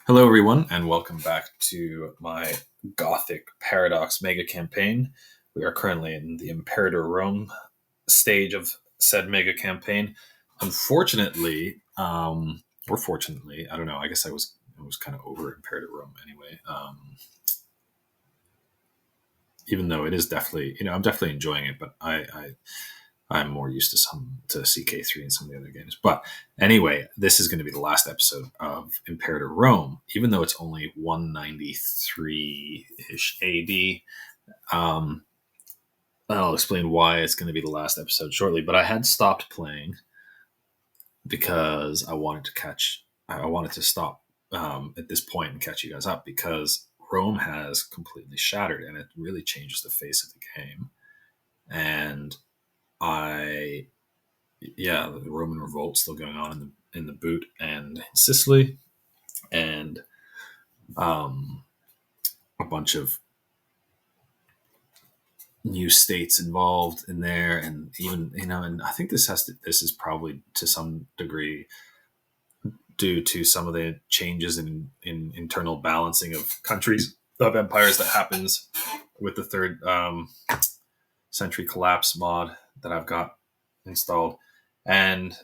Hello, everyone, and welcome back to my Gothic Paradox mega campaign. We are currently in the Imperator Rome stage of said mega campaign. Unfortunately, or fortunately, I don't know. I guess I was kind of over Imperator Rome anyway. Even though it is definitely, I'm definitely enjoying it, but I'm more used to CK3 and some of the other games. But anyway, this is going to be the last episode of Imperator Rome, even though it's only 193 ish AD. I'll explain why it's going to be the last episode shortly. But I had stopped playing because I wanted to stop at this point and catch you guys up because Rome has completely shattered and it really changes the face of the game. And I the Roman revolt still going on in the boot and in Sicily, and a bunch of new states involved in there, and even and I think this is probably to some degree due to some of the changes in internal balancing of countries of empires that happens with the third century collapse mod that I've got installed. And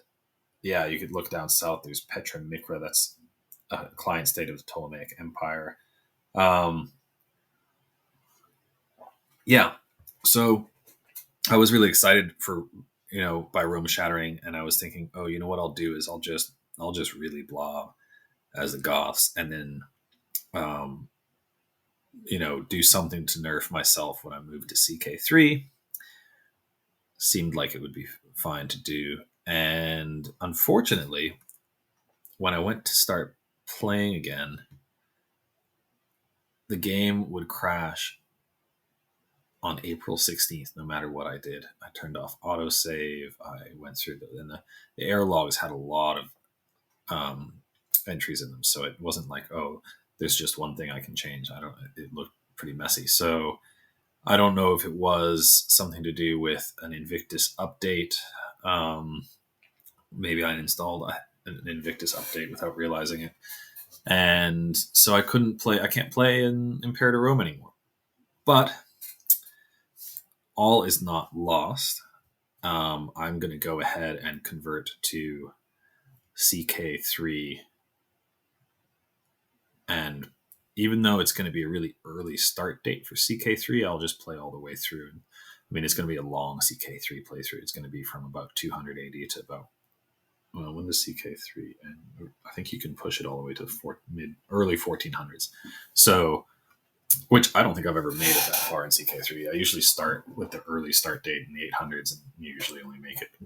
yeah, you could look down south. There's Petra Micra. That's a client state of the Ptolemaic Empire. Um, yeah, so I was really excited for by Rome shattering, and I was thinking, oh, you know what I'll do is I'll just really blob as the Goths, and then do something to nerf myself when I moved to CK3. Seemed like it would be fine to do, and unfortunately, when I went to start playing again, the game would crash on April 16th, no matter what I did. I turned off autosave. I went through the error logs had a lot of entries in them. So it wasn't like, oh, there's just one thing I can change. It looked pretty messy. So I don't know if it was something to do with an Invictus update. Maybe I installed an Invictus update without realizing it. And so I can't play in Imperator Rome anymore. But all is not lost. I'm going to go ahead and convert to CK3. And even though it's going to be a really early start date for CK3, I'll just play all the way through. I mean, it's going to be a long CK3 playthrough. It's going to be from about 280 to about, well, when does CK3 end? I think you can push it all the way to early 1400s. So, which I don't think I've ever made it that far in CK3. I usually start with the early start date in the 800s and usually only make it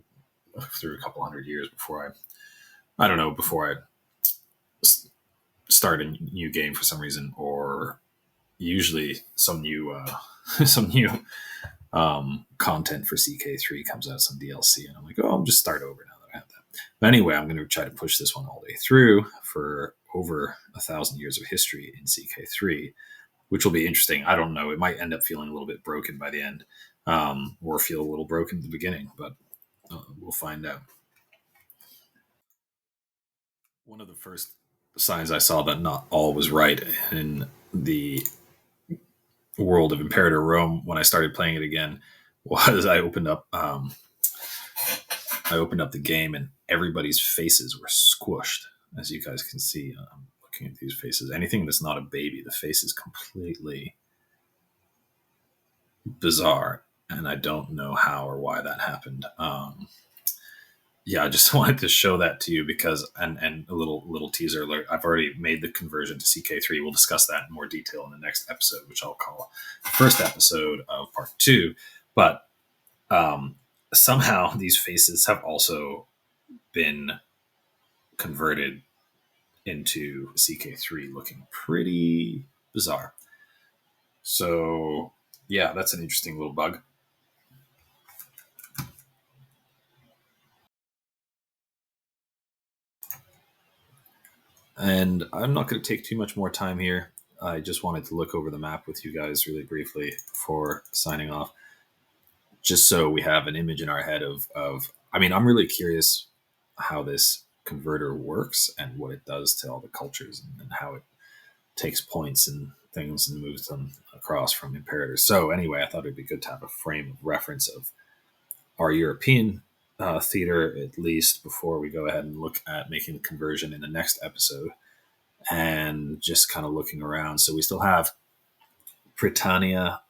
through a couple hundred years before before I start a new game for some reason, or usually some new some new content for CK3 comes out, some DLC, and I'm like, oh, I'll just start over now that I have that. But anyway, I'm going to try to push this one all the way through for over 1,000 years of history in CK3, which will be interesting. I don't know. It might end up feeling a little bit broken by the end, or feel a little broken at the beginning, but we'll find out. One of the first signs I saw that not all was right in the world of Imperator Rome when I started playing it again was I opened up the game and everybody's faces were squished, as you guys can see. I'm looking at these faces. Anything that's not a baby, the face is completely bizarre, and I don't know how or why that happened. I just wanted to show that to you because, and a little teaser alert. I've already made the conversion to CK3. We'll discuss that in more detail in the next episode, which I'll call the first episode of part 2. But somehow these faces have also been converted into CK3, looking pretty bizarre. So yeah, that's an interesting little bug. And I'm not going to take too much more time here. I just wanted to look over the map with you guys really briefly before signing off, just so we have an image in our head of I mean, I'm really curious how this converter works and what it does to all the cultures, and how it takes points and things and moves them across from imperators. So anyway, I thought it'd be good to have a frame of reference of our European theater, at least, before we go ahead and look at making the conversion in the next episode, and just kind of looking around. So we still have Britannia,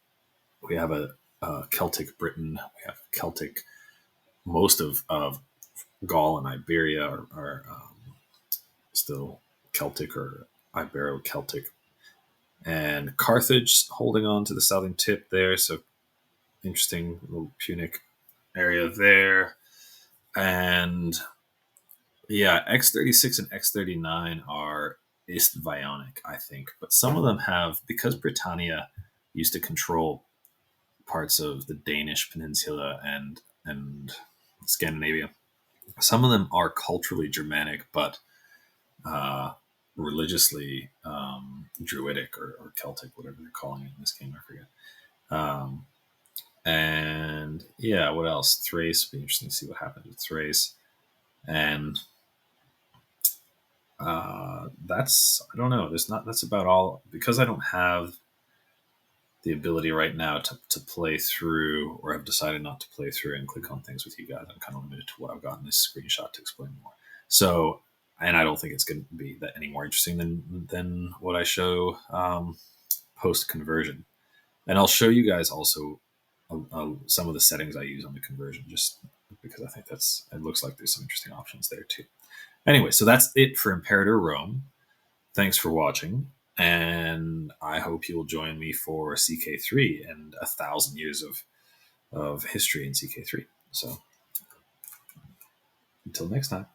we have a Celtic Britain, we have Celtic, most of Gaul and Iberia are still Celtic or Ibero-Celtic, and Carthage holding on to the southern tip there. So interesting little Punic area there. And yeah, X36 and X39 are Istvionic, I think. But some of them have, because Britannia used to control parts of the Danish peninsula and Scandinavia, some of them are culturally Germanic, but uh, religiously Druidic or Celtic, whatever they're calling it in this game, I forget. Um, and yeah, what else? Thrace would be interesting to see what happens with Thrace. And that's, I don't know. There's not. That's about all, because I don't have the ability right now to play through, or I've decided not to play through and click on things with you guys. I'm kind of limited to what I've got in this screenshot to explain more. So, and I don't think it's going to be that any more interesting than what I show post conversion. And I'll show you guys also some of the settings I use on the conversion, just because I think it looks like there's some interesting options there too. Anyway, so that's it for Imperator Rome. Thanks for watching, and I hope you'll join me for CK3 and 1,000 years of history in CK3. So until next time.